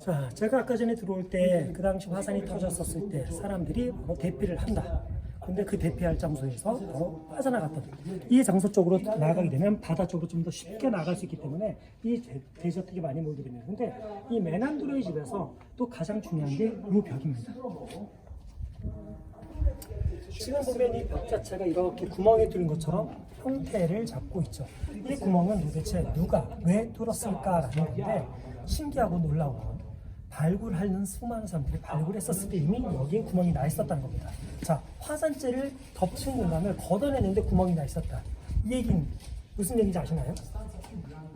자, 제가 아까 전에 들어올 때 그 당시 화산이 터졌었을 때 사람들이 대피를 한다. 근데 그 대피할 장소에서 빠져나갔던 이 장소 쪽으로 나가게 되면 바다 쪽으로 좀 더 쉽게 나갈 수 있기 때문에 이 대저택이 많이 몰게 됩니다. 근데 이 메난두레의 집에서 또 가장 중요한 게 이 벽입니다. 지금 보면 이 벽 자체가 이렇게 구멍이 뚫린 것처럼 형태를 잡고 있죠. 이 구멍은 도대체 누가 왜 뚫었을까라는 건데 신기하고 놀라운 건 발굴하는 수많은 사람들이 발굴했었을 때 이미 여기에 구멍이 나 있었다는 겁니다. 자, 화산재를 덮친 공간을 걷어내는데 구멍이 나 있었다. 이 얘기는 무슨 얘기인지 아시나요?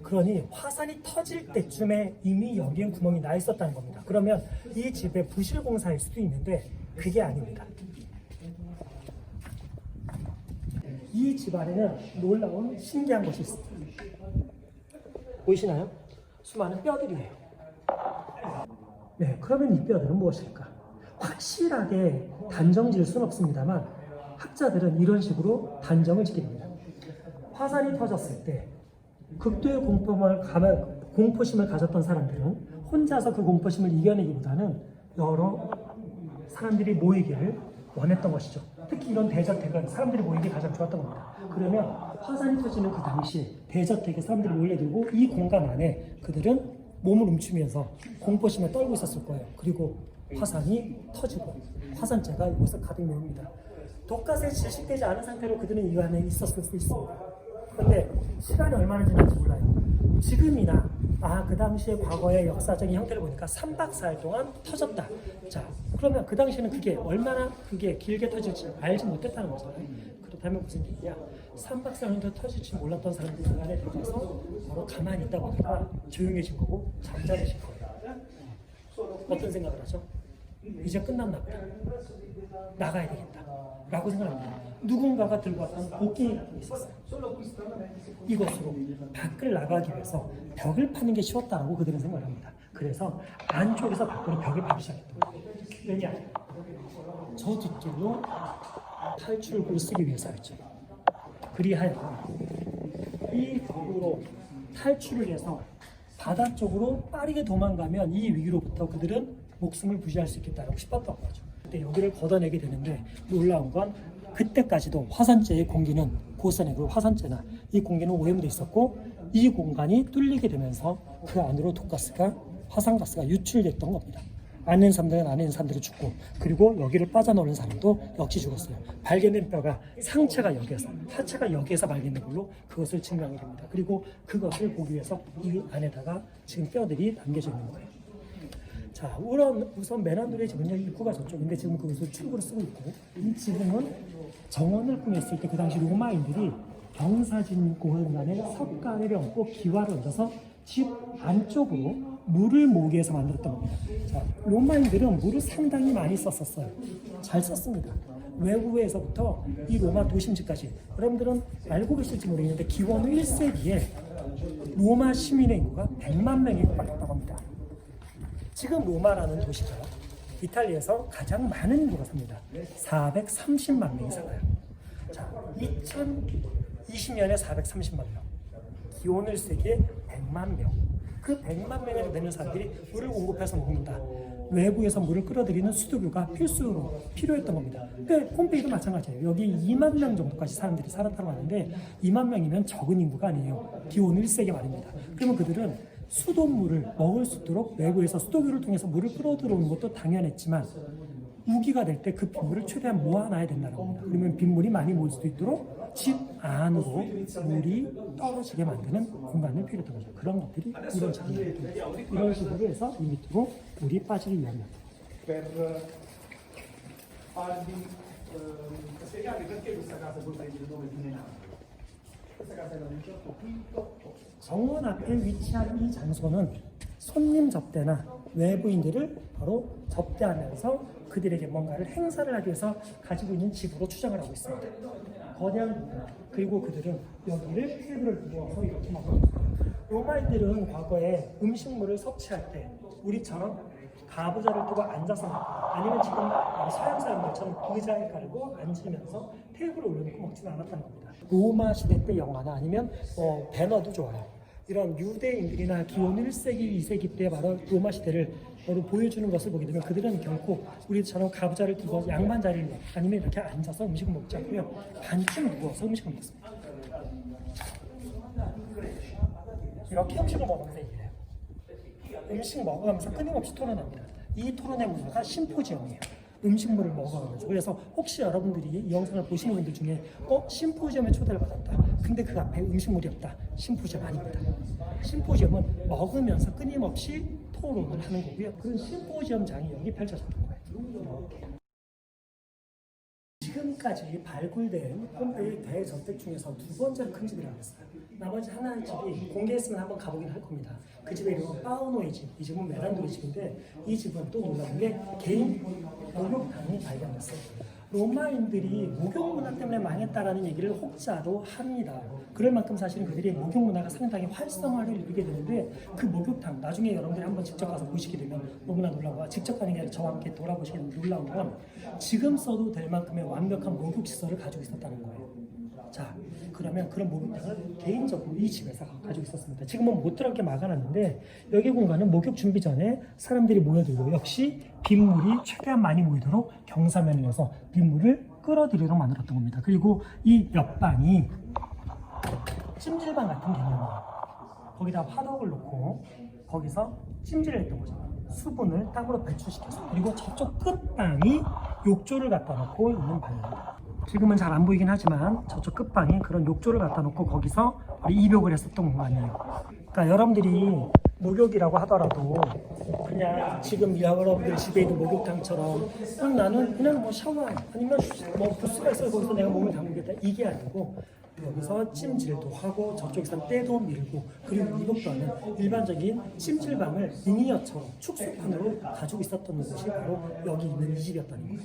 그러니 화산이 터질 때쯤에 이미 여기엔 구멍이 나 있었다는 겁니다. 그러면 이 집의 부실공사일 수도 있는데 그게 아닙니다. 이 집 안에는 놀라운 신기한 것이 있습니다. 보이시나요? 수많은 뼈들이에요. 네, 그러면 이 뼈들은 무엇일까? 확실하게 단정 지을 수는 없습니다만 학자들은 이런 식으로 단정을 짓게 됩니다. 화산이 터졌을 때 극도의 공포심을 가졌던 사람들은 혼자서 그 공포심을 이겨내기보다는 여러 사람들이 모이기를 원했던 것이죠. 특히 이런 대저택은 사람들이 모이기 가장 좋았던 겁니다. 그러면 화산이 터지는 그 당시에 대저택에 사람들이 몰려들고 이 공간 안에 그들은 몸을 움츠면서 공포심에 떨고 있었을 거예요. 그리고 화산이 터지고 화산재가 이곳을 가득 메웁니다. 독가스에 질식되지 않은 상태로 그들은 이 안에 있었을 수 있습니다. 그런데 시간이 얼마나 지났는지 몰라요. 지금이나 그 당시의 과거의 역사적인 형태를 보니까 3박 4일 동안 터졌다. 자, 그러면 그 당시에는 그게 얼마나 그게 길게 터질지 알지 못했다는 거잖아요. 그렇다면 무슨 얘기야? 3박 4일 정도 터질지 몰랐던 사람들이 그 안에 들어가서 바로 가만히 있다 보니까 조용해진 거고 잠잠해진 거예요. 어떤 생각을 하죠? 이제 끝났나 보다. 나가야 되겠다. 라고 생각합니다. 누군가가 들고 왔던 곡괭이 같은 게 있었어요. 이것으로 밖을 나가기 위해서 벽을 파는 게 쉬웠다라고 그들은 생각을 합니다. 그래서 안쪽에서 밖으로 벽을 파기 시작했던 거예요. 왜냐? 저 뒷길로 탈출구를 쓰기 위해서였죠. 그리하여 이 벽으로 탈출을 해서 바다 쪽으로 빠르게 도망가면 이 위기로부터 그들은 목숨을 부지할 수 있겠다고 싶었던 거죠. 그때 여기를 걷어내게 되는데 놀라운 건 그때까지도 화산재의 공기는 고선액 화산재나 이 공기는 오염돼 있었고 이 공간이 뚫리게 되면서 그 안으로 독가스가 화산가스가 유출됐던 겁니다. 안에 있는 사람들은 안에 있는 사람들이 죽고 그리고 여기를 빠져나오는 사람도 역시 죽었어요. 발견된 뼈가 상체가 여기에서 하체가 여기에서 발견된 걸로 그것을 증명이 됩니다. 그리고 그것을 보기 위해서 이 안에다가 지금 뼈들이 담겨져 있는 거예요. 자, 우선 메난두레의 집은요 입구가 저쪽인데 지금 그것을 출구로 쓰고 있고 이 지붕은 정원을 꾸몄을 때 그 당시 로마인들이 경사진 공간에 석가래를 얹고 기와를 얹어서 집 안쪽으로 물을 모으기 위해서 만들었던 겁니다. 자, 로마인들은 물을 상당히 많이 썼었어요. 잘 썼습니다. 외부에서부터 이 로마 도심지까지 여러분들은 알고 계실지 모르겠는데 기원 1세기에 로마 시민의 인구가 100만 명이 육박했다고 합니다. 지금 로마라는 도시가 이탈리아에서 가장 많은 인구가 삽니다. 430만 명이 살아요. 자, 2020년에 430만 명, 기원 1세기에 100만 명. 그 100만 명에 되는 사람들이 물을 공급해서 먹는다. 외부에서 물을 끌어들이는 수도교가 필수로 필요했던 겁니다. 근데 폼페이도 마찬가지예요. 여기 2만 명 정도까지 사람들이 살았다고 하는데 2만 명이면 적은 인구가 아니에요. 기원 1세기 말입니다. 그러면 그들은 수돗물을 먹을 수 있도록 외부에서 수도교를 통해서 물을 끌어들어오는 것도 당연했지만 우기가 될 때 그 빗물을 최대한 모아놔야 된다는 겁니다. 그러면 빗물이 많이 모일 수 있도록 집 안으로 물이 떨어지게 만드는 공간을 필요했던 거죠. 그런 것들이 이루어집니다. 이런 식으로 해서 이 밑으로 물이 빠지기 위함입니다. 정원 앞에 위치한 이 장소는 손님 접대나 외부인들을 바로 접대하면서 그들에게 뭔가를 행사를 하기 위해서 가지고 있는 집으로 추정을 하고 있습니다. 거대한 문화, 그리고 그들은 여기를 테이블을 두어서 이렇게 먹습니다. 로마인들은 과거에 음식물을 섭취할 때 우리처럼 가부좌를 두고 앉아서 먹고 아니면 지금 서양 사람들처럼 의자에 깔고 앉으면서 테이블을 올려놓고 먹지는 않았다는 겁니다. 로마 시대 때 영화나 아니면 배너도 좋아요. 이런 유대인들이나 기원 1세기, 2세기 때 바로 로마 시대를 바로 보여주는 것을 보게 되면 그들은 결코 우리처럼 가부좌를 두고 양반 자리를 아니면 이렇게 앉아서 음식을 먹지 않고요. 반쯤 누워서 음식을 먹습니다. 이렇게 음식을 먹으면서 얘기해요. 음식 먹어가면서 끊임없이 토론합니다. 이 토론의 문화가 심포지엄이에요. 음식물을 먹어가면서. 그래서 혹시 여러분들이 이 영상을 보시는 분들 중에 심포지엄에 초대를 받았다. 근데 그 앞에 음식물이 없다. 심포지엄 아닙니다. 심포지엄은 먹으면서 끊임없이 토론을 하는 거고요. 그런 심포지엄장이 여기 펼쳐졌던 거예요. 지금까지 발굴된 폼페이 대저택 중에서 두 번째로 큰 집이라고 했어요. 나머지 하나의 집이 공개했으면 한번 가보긴 할 겁니다. 그 집의 이름은 파우노의 집. 이 집은 메란도의 집인데 이 집은 또 놀라운 게 개인 목욕탕이 발견됐어요. 로마인들이 목욕 문화 때문에 망했다라는 얘기를 혹자도 합니다. 그럴 만큼 사실은 그들이 목욕 문화가 상당히 활성화를 이루게 되는데 그 목욕탕 나중에 여러분들이 한번 직접 가서 보시게 되면 너무나 놀라고 직접 가는 게 아니라 저와 함께 돌아보시게 되면 놀라운 건 지금 써도 될 만큼의 완벽한 목욕 시설을 가지고 있었다는 거예요. 자, 그러면 그런 목욕탕을 개인적으로 이 집에서 가지고 있었습니다. 지금은 못 들어가게 막아놨는데 여기 공간은 목욕 준비 전에 사람들이 모여들고 역시 빗물이 최대한 많이 모이도록 경사면을 해서 빗물을 끌어들이도록 만들었던 겁니다. 그리고 이 옆방이 찜질방 같은 개념이에요. 거기다 화덕을 놓고 거기서 찜질을 했던 거죠. 수분을 땅으로 배출시켜서. 그리고 저쪽 끝방이 욕조를 갖다 놓고 있는 방입니다. 지금은 잘 안 보이긴 하지만 저쪽 끝방에 그런 욕조를 갖다 놓고 거기서 입욕을 했었던 공간이에요. 그러니까 여러분들이 목욕이라고 하더라도 그냥 지금 여러분들 집에 있는 목욕탕처럼 나는 그냥 뭐 샤워 아니면 뭐 부스가 있어서 거기서 내가 몸을 담그겠다 이게 아니고 여기서 찜질도 하고 저쪽에서 때도 밀고 그리고 이것도 하는 일반적인 찜질방을 미니어처럼 축소판으로 가지고 있었던 것이 바로 여기 있는 이 집이었다는 거예요.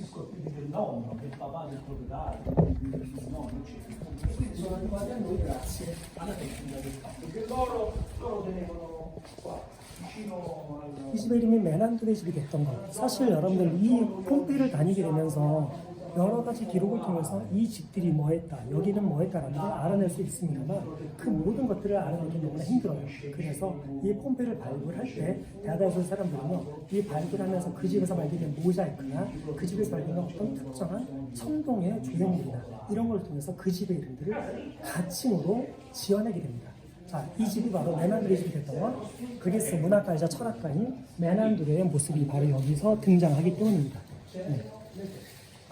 이 집의 이름이 메란도의 집이 됐던 것. 사실 여러분들 이 폼페이를 다니게 되면서 여러 가지 기록을 통해서 이 집들이 뭐 했다, 여기는 뭐 했다라는 걸 알아낼 수 있습니다만 그 모든 것들을 알아내기 너무나 힘들어요. 그래서 이 폼페이를 발굴할 때 대다수 사람들은요, 이 발굴하면서 그 집에서 발견된 모자이크나 그 집에서 발견된 어떤 특정한 천동의 조형물이나 이런 걸 통해서 그 집의 이름들을 가칭으로 지어내게 됩니다. 자, 이 집이 바로 메난드레의 집이 됐던 건 그리스 문학가이자 철학가인 메난드레의 모습이 바로 여기서 등장하기 때문입니다. 네.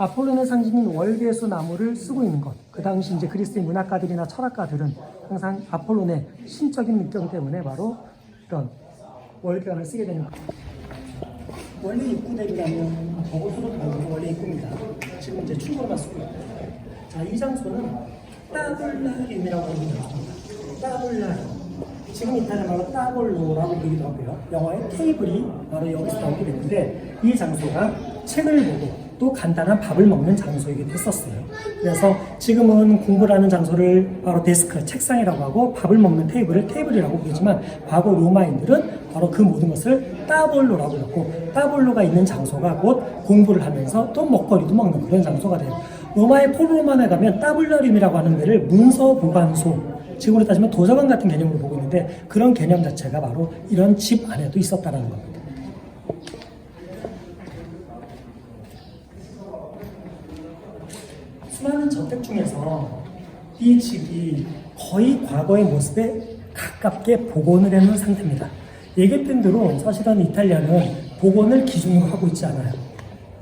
아폴론의 상징인 월계수 나무를 쓰고 있는 것. 그 당시 이제 그리스의 문학가들이나 철학가들은 항상 아폴론의 신적인 느낌 때문에 바로 이런 월계관을 쓰게 되는 것. 원래 입구대비라면 버거수로 다루는 원래 입구입니다. 지금 이제 충고로만 쓰고 있고. 자, 이 장소는 따블라림이라고 하는 장소입니다. 따블라림. 지금 이탈리아 말로 따볼로라고 부르기도 하고요. 영어의 테이블이 바로 여기서 나오게 됐는데 이 장소가 책을 보고 또 간단한 밥을 먹는 장소이기도 했었어요. 그래서 지금은 공부를 하는 장소를 바로 데스크, 책상이라고 하고 밥을 먹는 테이블을 테이블이라고 부르지만 과거 로마인들은 바로 그 모든 것을 따볼로라고 불렀고 따볼로가 있는 장소가 곧 공부를 하면서 또 먹거리도 먹는 그런 장소가 돼요. 로마의 폴로만에 가면 따블라림이라고 하는 데를 문서 보관소, 지금으로 따지면 도서관 같은 개념으로 보고 있는데 그런 개념 자체가 바로 이런 집 안에도 있었다는 겁니다. 수많은 저택 중에서 이 집이 거의 과거의 모습에 가깝게 복원을 해놓은 상태입니다. 얘기했던 대로 사실은 이탈리아는 복원을 기준으로 하고 있지 않아요.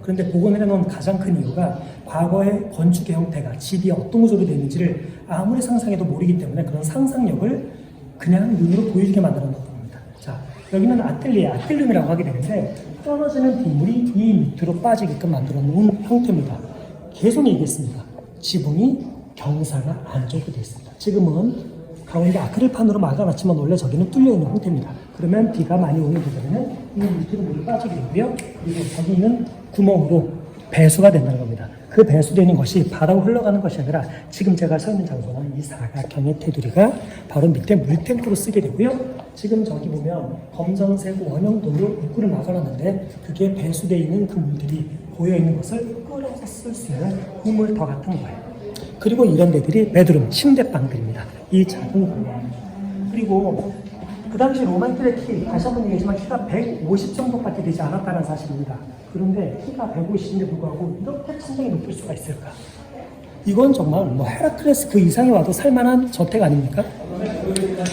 그런데 복원을 해놓은 가장 큰 이유가 과거의 건축의 형태가 집이 어떤 구조로 되는지를 아무리 상상해도 모르기 때문에 그런 상상력을 그냥 눈으로 보여주게 만들어 놓은 겁니다. 자, 여기는 아틀리움이라고 하게 되는데 떨어지는 빗물이 이 밑으로 빠지게끔 만들어 놓은 형태입니다. 계속 얘기했습니다. 지붕이 경사가 안쪽으로 되어 있습니다. 지금은 가운데 아크릴판으로 막아놨지만 원래 저기는 뚫려 있는 형태입니다. 그러면 비가 많이 오는 부분에는 이 밑으로 물이 빠지게 되고요. 그리고 저기 있는 구멍으로 배수가 된다는 겁니다. 그 배수되는 것이 바다로 흘러가는 것이 아니라 지금 제가 서 있는 장소는 이 사각형의 테두리가 바로 밑에 물탱크로 쓰게 되고요. 지금 저기 보면 검정색 원형돌로 입구를 막아놨는데 그게 배수되어 있는 그 물들이 고여있는 것을 끌어서 쓸 수 있는 우물터 같은 거예요. 그리고 이런 데들이 베드룸, 침대방들입니다. 이 작은 공간. 그리고 그 당시 로마인들의 키, 다시 한번 얘기하지만 키가 150 정도밖에 되지 않았다는 사실입니다. 그런데 키가 150인데 불구하고 이렇게 천장이 높을 수가 있을까? 이건 정말 뭐 헤라클레스 그 이상이 와도 살만한 저택 아닙니까?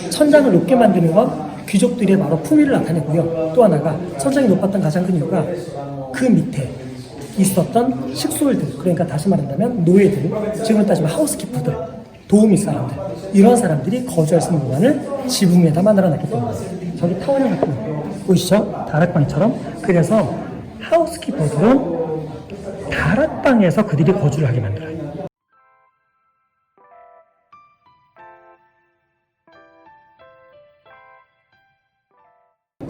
천장을 높게 만드는 건 귀족들의 바로 품위를 나타내고요. 또 하나가 천장이 높았던 가장 큰 이유가 그 밑에 있었던 식솔들, 그러니까 다시 말한다면 노예들, 지금으로 따지면 하우스키퍼들, 도우미 사람들, 이런 사람들이 거주할 수 있는 공간을 지붕 위에다 만들어놨기 때문에 저기 타원형 같은 거 보이시죠? 다락방처럼. 그래서 하우스키퍼들은 다락방에서 그들이 거주를 하게 만들어요.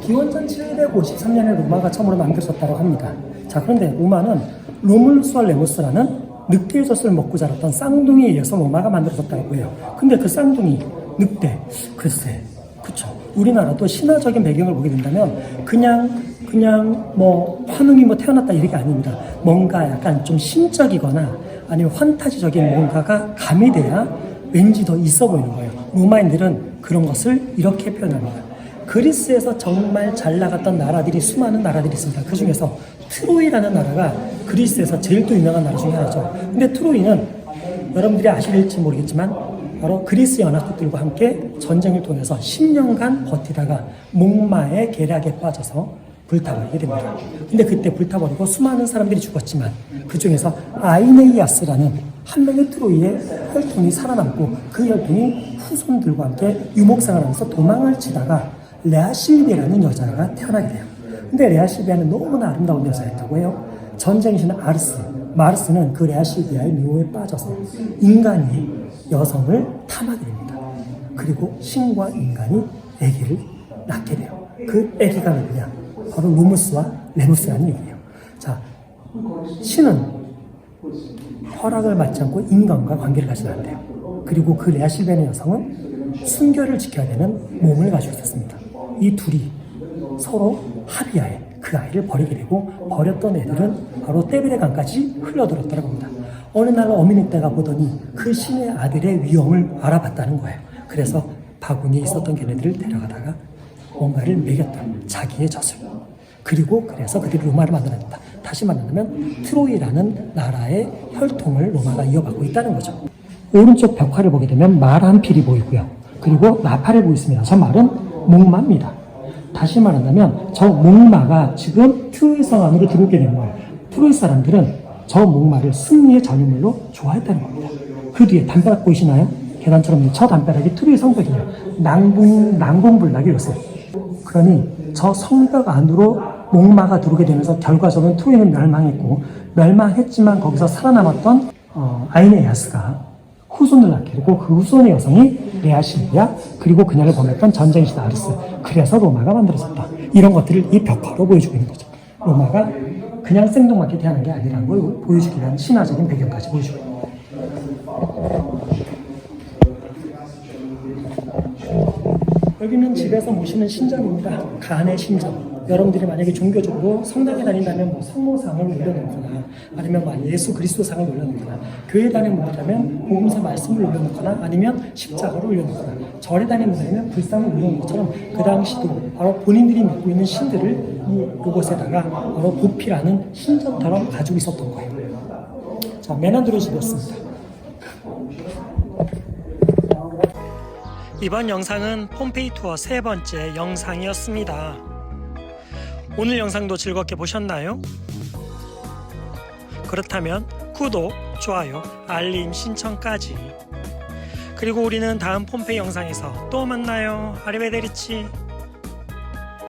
기원전 753년에 로마가 처음으로 만들어졌다고 합니다. 자, 그런데 로마는 로물루스와 레무스라는 늑대의 젖을 먹고 자랐던 쌍둥이에 의해서 로마가 만들어졌다고 해요. 근데 그 쌍둥이, 늑대, 글쎄, 그쵸. 우리나라도 신화적인 배경을 보게 된다면 그냥 뭐 환웅이 뭐 태어났다 이게 아닙니다. 뭔가 약간 좀 신적이거나 아니면 환타지적인 뭔가가 가미돼야 왠지 더 있어 보이는 거예요. 로마인들은 그런 것을 이렇게 표현합니다. 그리스에서 정말 잘 나갔던 나라들이 수많은 나라들이 있습니다. 그 중에서 트로이라는 나라가 그리스에서 제일 또 유명한 나라 중에 하나죠. 근데 트로이는 여러분들이 아실지 모르겠지만 바로 그리스 연합국들과 함께 전쟁을 통해서 10년간 버티다가 목마의 계략에 빠져서 불타버리게 됩니다. 근데 그때 불타버리고 수많은 사람들이 죽었지만 그 중에서 아이네이아스라는 한 명의 트로이의 혈통이 살아남고 그 혈통이 후손들과 함께 유목상을 하면서 도망을 치다가 레아실비아라는 여자가 태어나게 돼요. 근데 레아실비아는 너무나 아름다운 여자였다고 해요. 전쟁의 신 아르스, 마르스는 그 레아실비아의 미혹에 빠져서 인간이 여성을 탐하게 됩니다. 그리고 신과 인간이 아기를 낳게 돼요. 그 아기가 누구냐? 바로 로무스와 레무스라는 얘기예요. 자, 신은 허락을 받지 않고 인간과 관계를 가지면 안 돼요. 그리고 그 레아실비아의 여성은 순결을 지켜야 되는 몸을 가지고 있었습니다. 이 둘이 서로 합의하에 그 아이를 버리게 되고 버렸던 애들은 바로 떼비레 강까지 흘러들었다고 합니다. 어느 날 어미는 때가 보더니 그 신의 아들의 위험을 알아봤다는 거예요. 그래서 바구니에 있었던 걔네들을 데려가다가 뭔가를 먹였다. 자기의 젖을. 그리고 그래서 그들이 로마를 만들어냈다. 다시 말하면 트로이라는 나라의 혈통을 로마가 이어받고 있다는 거죠. 오른쪽 벽화를 보게 되면 말 한 필이 보이고요. 그리고 나팔을 보이습니다. 저 말은 목마입니다. 다시 말한다면 저 목마가 지금 트로이 성 안으로 들어오게 되는 거예요. 트로이 사람들은 저 목마를 승리의 전유물로 좋아했다는 겁니다. 그 뒤에 담벼락 보이시나요? 계단처럼 저 담벼락이 트로이 성벽이에요. 난공불락이 요새. 그러니 저 성벽 안으로 목마가 들어오게 되면서 결과적으로 트로이는 멸망했고, 멸망했지만 거기서 살아남았던 아이네아스가 후손을 낳게 되고 그 후손의 여성이 레아실비아, 그리고 그녀를 범했던 전쟁신 아르스. 그래서 로마가 만들어졌다. 이런 것들을 이 벽화로 보여주고 있는 거죠. 로마가 그냥 생뚱맞게 태어난 게 아니라는 걸 보여주기 위한 신화적인 배경까지 보여주고 있는 거예요. 여기는 집에서 모시는 신전입니다. 간의 신전. 여러분들이 만약에 종교적으로 성당에 다닌다면 뭐 성모상을 올려놓거나 아니면 뭐 예수 그리스도상을 올려놓거나 교회 다니는 분들이라면 복음서 말씀을 올려놓거나 아니면 십자가를 올려놓거나 절에 다니는 분들이면 불상을 올려놓은 것처럼 그 당시도 바로 본인들이 믿고 있는 신들을 이곳에다가 바로 보피라는 신전처럼 가지고 있었던 거예요. 자, 메난드로 집이었습니다. 이번 영상은 폼페이 투어 세 번째 영상이었습니다. 오늘 영상도 즐겁게 보셨나요? 그렇다면 구독, 좋아요, 알림 신청까지. 그리고 우리는 다음 폼페이 영상에서 또 만나요. 아리베데리치.